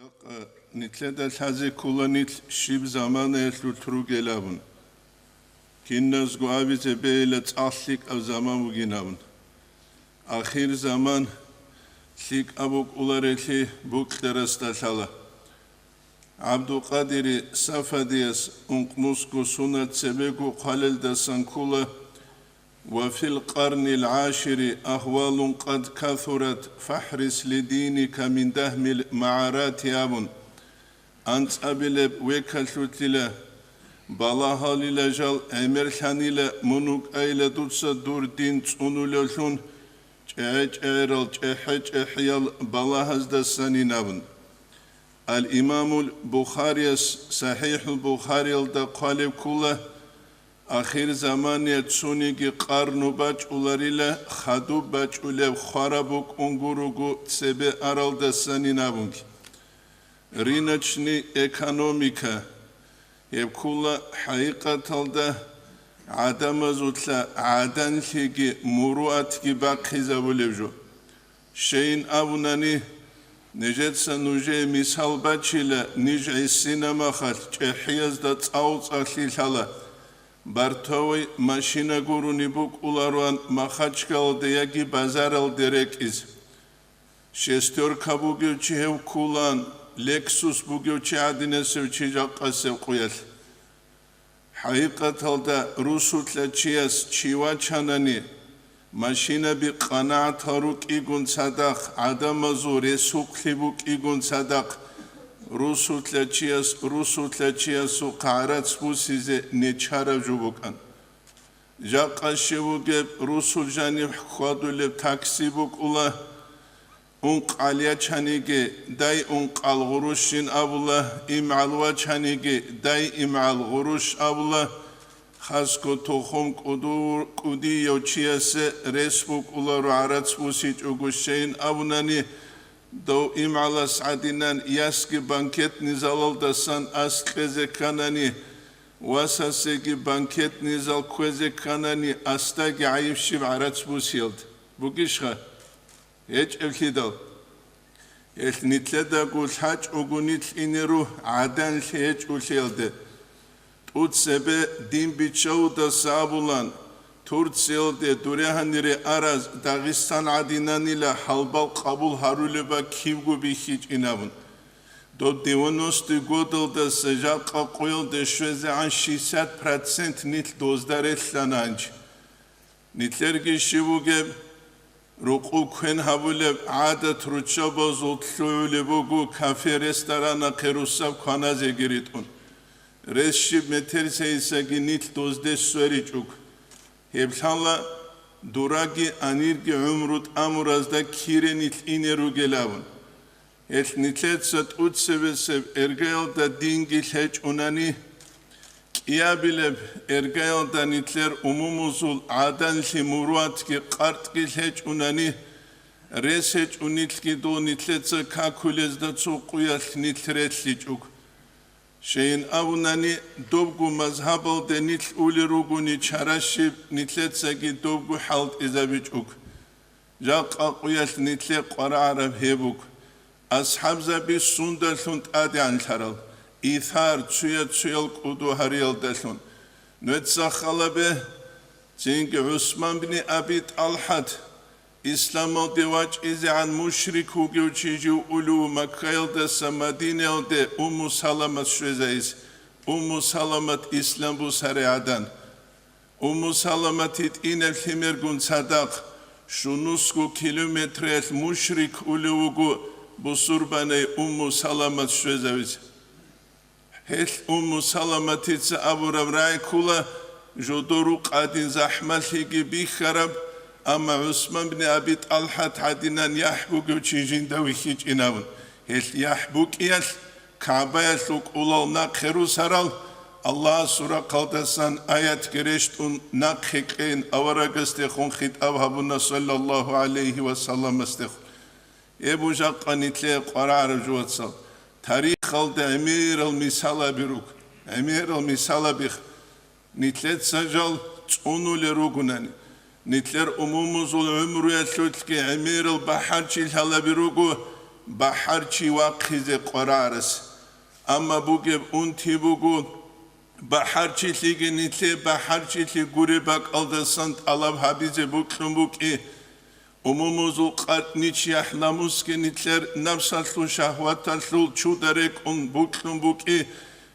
Жъакъа нитледа лъазе куланил шиб замана еллултру гелавун. Киннас гуавизе бейле цъаллик ав заман бугинавун. Ахир заман лик абук уларелли буклерасталала. Абду Қадири Сафадиас унқнуску сунат себеку қалел дасан кула. وفي القرن العاشر أهوال قد كثرت فاحرص لدينك من دهم المعارات يابن أنت أبلب وكالتلا بلاها للجال أمر ثانيلا منوك أيلا دوتسا دور دين تسونو للون جاج أيرال جاج أحيال بلاها زدساني نابن الإمام البخاري صحيح البخاري دا قالب كله آخر زمانی تسونیگی قرنو بچ اولریله خدو بچ اولب خرابوک انگوروگو سبه ارال دستانی نبونگ. رینچنی اکانومیکا یبکولا حقیقت الده عدم زودلا عدن لیگی مروات کی باقی زبولهجو. شین آبونانی نجت سنوجه مثال بچیله نجعی سینما خال چهیز دات آوت آخیل حالا. بارتوي ماشينا غوروني بوك اولاران مخاچكال دياگي بازارال ديريكيز شستور كابوگيوچي هو كولان لكسوس بوگيوچي ادينسوچي جاقاسو قويال حقيقتالدا روسوتلاچياس چيواچاناني ماشينا بي قناعت هاروك ايگون صدق عدمازو رسوقلي بوك ايگون صدق روسوتلاچياس وقعرات سبوسيزه نيچارا جوبوكان جاقا شوگب روسول جانب خوادو لب تاكسي بوك اولا اونق عليا چانيگه داي اونق الغروشين ابولا امعالوا چانيگه داي امعال غروش ابولا خاسكو توخم قدي يوچياس رسبوك اولا رو عرات سبوسيج اوگوشين ابوناني دو إمعلا سعدينان ياسكي بانكت نزال دسان أسكزي كاناني واساسيكي بانكت نزال كوزي كاناني أستاقي عيب شب عرات بوسيلد بوكيشخا هيج الكيدال يل نتلدا قول حاج اوغو نتل إنيرو عدان هيج الكيلد تود سبه دين بيچاو دا سابولان Turtsiyelde durehanire araz Dağistan adinanila halbal kabul haruleba kivgu bihiç inavun. Do 90 godilda Jъакъа qoyilde şöze 60% nit dozdaretlananç. Nitlergi şivuge ruqu kuen havuleb adet ruçaba zotlulebugu kafe restorana kerusav kanaze giritun. Resşib meterseyisagi nit dozde söriçuk. Hebşanla duragi anirgi umrut amurazda kirenit ineru gelavun. Et nitlet sat utseveseb ergayalda dingil heç unani kiyabileb ergayalda nitler umumuzul adanli muruat ki qartgil heç unani res heç unitki do nitletsa kakulezda tsuquyal nitretliçuk. Şeyin avunani dobgu mazhabal de nitl uliruguni çaraşib nitletsagi dobgu halt izabiçuk. Jъакъа quyal nitle qara arab hebuk. Ashab zabi sunda lhunt adian tharal. İthar tsuyal qudu hariyal dalhun. Nötsakhala Zingi Osman bin Abi Talhat İslam'ı devaç izan müşriku göçücü ulu Makka'da Medine'de Ummu Salamat şözeyiz. Ummu Salamat İslam bu sarıyadan. Ummu Salamat it inel himergun sadak. Şunusku kilometre müşrik ulugu bu surbane Ummu Salamat şözeyiz. Hel Ummu Salamat itse Abu Ravray kula jodoru qadin zahmati gibi kharab. Ama Osman bin Abi Talhat hadinan yahbuk uçijin davihiç inavun. Hel yahbuk iyal Kabe'ye luk ulal nakheru saral. Allah sura kaldasan ayet gereştun nakhek'in avara gastehun khitav habuna sallallahu aleyhi ve sellem astehun. Ebu Jъакъа nitle qarar juvatsal. Tarih kalda emir al misala biruk. Emir al misala bih. Nitlet sajal ts'unu lerugunani. Nitler umumuzul ömrü yatlıtki emir al baharçil hala birugu بحرچی واقعیز قرارس اما بوگه اونتی بگو بحرچی لیگه نیتله بحرچی لی گوره بک الدسند علاب حبیزه بکن بوگه umumuzul qartniç yahlamus ki nitler nafsatlu şahvatatlu çudarek buklum buki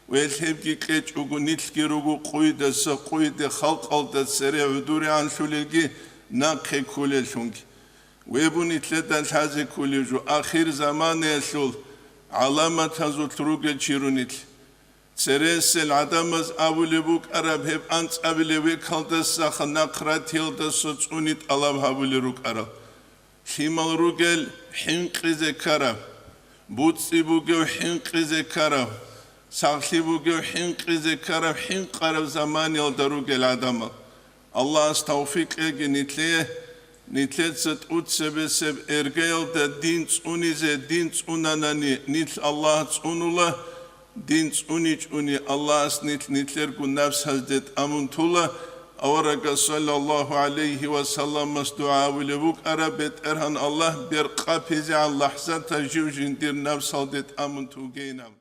ve sevgi keç ugu nitki rugu kuydasa kuyde halk alda sere uduri ansulilgi nakhe kulelşungi ve bu nitleden taze kuleju ahir zaman esul alamat hazut ruge çirunit seresel adamaz avulebuk arab hep ants avile kaldasa nakrat yılda suçunit alav havule ruk arab Himal rugel hinqize kara, butsi bugev hinqize kara, sahli bugev hinqize kara, hinqarav zaman yolda rugel adama. Allah'ın tevfik ege nitletset utsebeseb erge yolda dinç unize, dinç unanani, nit Allah'ın unula, dinç uniç uni, Allah'ın nitler gu nefs hazdet amuntula, Avaraga sallallahu aleyhi ve sellem dua ile buk arabet erhan Allah bir qapizi an lahza tajivjindir nefs haldet amun tugeynam.